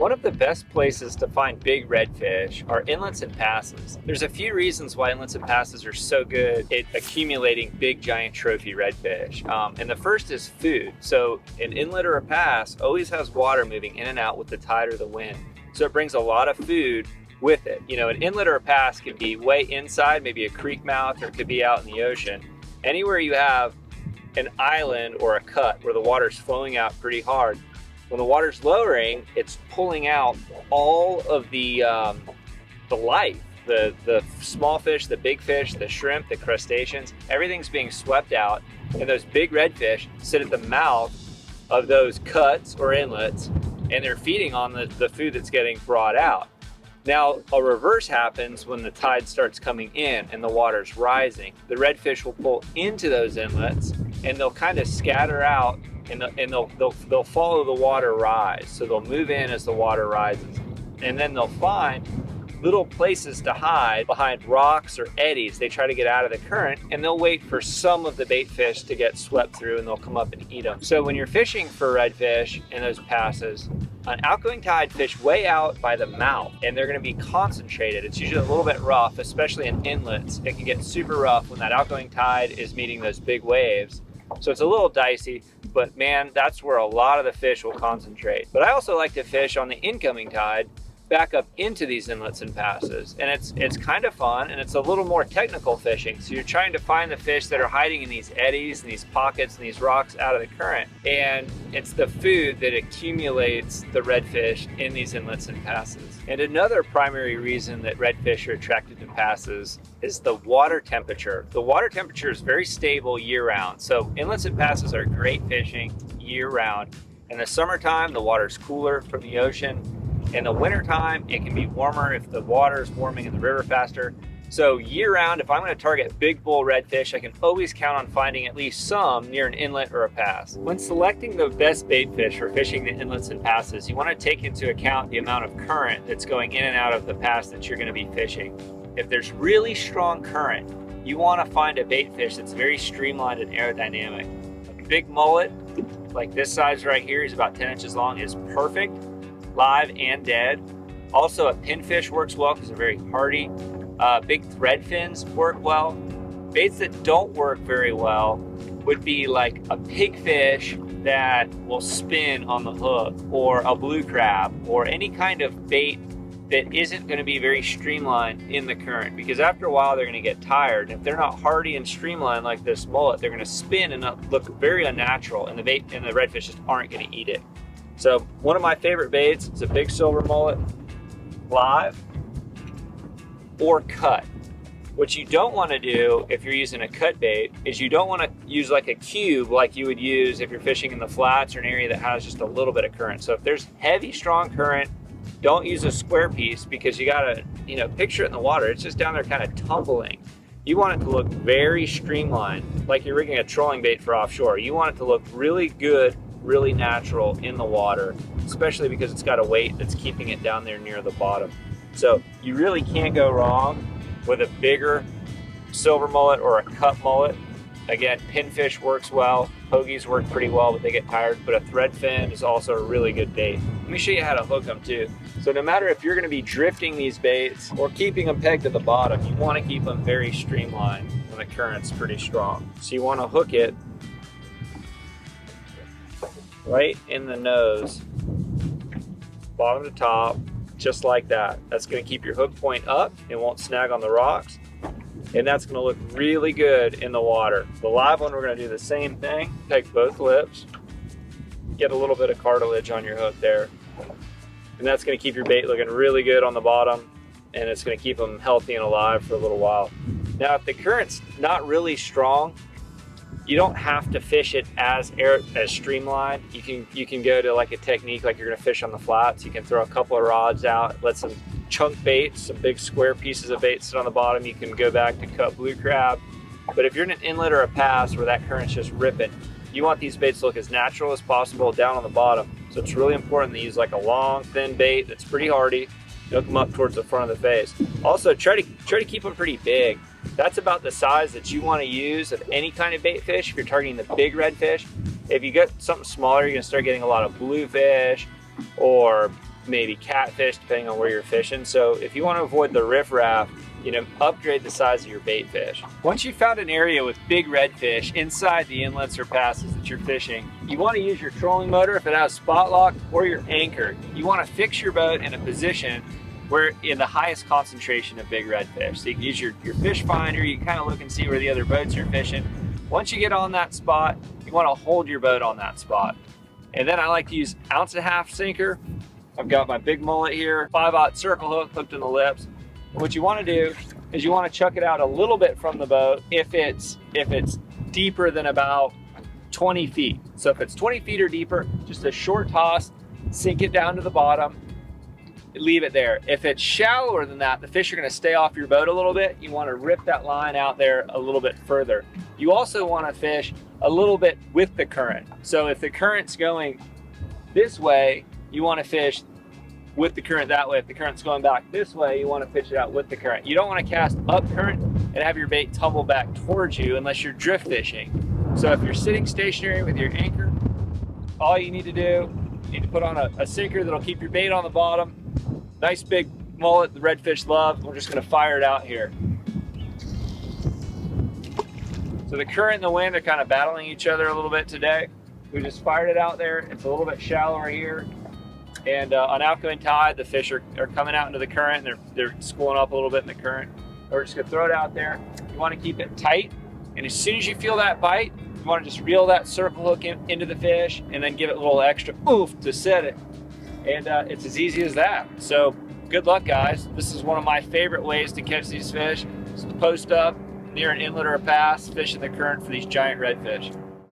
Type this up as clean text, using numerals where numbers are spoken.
One of the best places to find big redfish are inlets and passes. There's a few reasons why inlets and passes are so good at accumulating big giant trophy redfish. And the first is food. So an inlet or a pass always has water moving in and out with the tide or the wind. So it brings a lot of food with it. You know, an inlet or a pass could be way inside, maybe a creek mouth, or it could be out in the ocean. Anywhere you have an island or a cut where the water's flowing out pretty hard, when the water's lowering, it's pulling out all of the life, the small fish, the big fish, the shrimp, the crustaceans, everything's being swept out. And those big redfish sit at the mouth of those cuts or inlets, and they're feeding on the food that's getting brought out. Now, a reverse happens when the tide starts coming in and the water's rising. The redfish will pull into those inlets and they'll kind of scatter out, and they'll follow the water rise. So they'll move in as the water rises. And then they'll find little places to hide behind rocks or eddies. They try to get out of the current, and they'll wait for some of the bait fish to get swept through, and they'll come up and eat them. So when you're fishing for redfish in those passes, an outgoing tide fish way out by the mouth, and they're going to be concentrated. It's usually a little bit rough, especially in inlets. It can get super rough when that outgoing tide is meeting those big waves. So it's a little dicey, but man, that's where a lot of the fish will concentrate. But I also like to fish on the incoming tide back up into these inlets and passes, and it's kind of fun, and it's a little more technical fishing. So you're trying to find the fish that are hiding in these eddies and these pockets and these rocks out of the current, and it's the food that accumulates the redfish in these inlets and passes. And another primary reason that redfish are attracted to passes is the water temperature. The water temperature is very stable year-round, so inlets and passes are great fishing year-round. In the summertime, the water's cooler from the ocean. In the wintertime, it can be warmer if the water is warming in the river faster. So year-round, if I'm going to target big bull redfish, I can always count on finding at least some near an inlet or a pass. When selecting the best bait fish for fishing the inlets and passes, you want to take into account the amount of current that's going in and out of the pass that you're going to be fishing. If there's really strong current, you want to find a bait fish that's very streamlined and aerodynamic. A big mullet, like this size right here, is about 10 inches long, is perfect, live and dead. Also, a pinfish works well because they're very hardy. Big thread fins work well. Baits that don't work very well would be like a pigfish that will spin on the hook, or a blue crab, or any kind of bait that isn't going to be very streamlined in the current, because after a while they're going to get tired. And if they're not hardy and streamlined like this mullet, they're going to spin and look very unnatural, and the bait and the redfish just aren't going to eat it. So one of my favorite baits is a big silver mullet, live or cut. What you don't want to do if you're using a cut bait is you don't want to use like a cube like you would use if you're fishing in the flats or an area that has just a little bit of current. So if there's heavy, strong current, don't use a square piece, because you gotta, picture it in the water. It's just down there kind of tumbling. You want it to look very streamlined, like you're rigging a trolling bait for offshore. You want it to look really good, really natural in the water, especially because it's got a weight that's keeping it down there near the bottom. So you really can't go wrong with a bigger silver mullet or a cut mullet. Again, pinfish works well, pogies work pretty well, but they get tired, but a thread fin is also a really good bait. Let me show you how to hook them too. So no matter if you're going to be drifting these baits or keeping them pegged to the bottom, you want to keep them very streamlined when the current's pretty strong. So you want to hook it right in the nose, bottom to top, just like that. That's going to keep your hook point up. It won't snag on the rocks, and that's going to look really good in the water. The live one, we're going to do the same thing. Take both lips, get a little bit of cartilage on your hook there, and that's going to keep your bait looking really good on the bottom, and it's going to keep them healthy and alive for a little while. Now, if the current's not really strong, you don't have to fish it as streamlined. You can go to like a technique like you're gonna fish on the flats. You can throw a couple of rods out, let some chunk baits, some big square pieces of bait sit on the bottom. You can go back to cut blue crab. But if you're in an inlet or a pass where that current's just ripping, you want these baits to look as natural as possible down on the bottom. So it's really important to use like a long, thin bait that's pretty hardy. Hook them up towards the front of the face. Also, try to keep them pretty big. That's about the size that you want to use of any kind of bait fish if you're targeting the big redfish. If you get something smaller, you're going to start getting a lot of bluefish or maybe catfish, depending on where you're fishing. So if you want to avoid the riffraff, upgrade the size of your bait fish. Once you've found an area with big redfish inside the inlets or passes that you're fishing, you want to use your trolling motor if it has spot lock, or your anchor. You want to fix your boat in a position where in the highest concentration of big redfish. So you can use your fish finder, you can kind of look and see where the other boats are fishing. Once you get on that spot, you want to hold your boat on that spot. And then I like to use 1.5 ounce sinker. I've got my big mullet here, 5/0 circle hook hooked in the lips. What you want to do is you want to chuck it out a little bit from the boat if it's deeper than about 20 feet. So if it's 20 feet or deeper, just a short toss, sink it down to the bottom, leave it there. If it's shallower than that, the fish are going to stay off your boat a little bit. You want to rip that line out there a little bit further. You also want to fish a little bit with the current. So if the current's going this way, you want to fish with the current that way. If the current's going back this way, you want to pitch it out with the current. You don't want to cast up current and have your bait tumble back towards you unless you're drift fishing. So if you're sitting stationary with your anchor, all you need to do, you need to put on a sinker that'll keep your bait on the bottom. Nice big mullet the redfish love. We're just going to fire it out here. So the current and the wind are kind of battling each other a little bit today. We just fired it out there. It's a little bit shallower here. And on outgoing tide, the fish are coming out into the current, and they're schooling up a little bit in the current. We're just gonna throw it out there. You wanna keep it tight, and as soon as you feel that bite, you wanna just reel that circle hook into the fish, and then give it a little extra oof to set it. And it's as easy as that. So good luck, guys. This is one of my favorite ways to catch these fish. Just post up near an inlet or a pass, fish in the current for these giant redfish.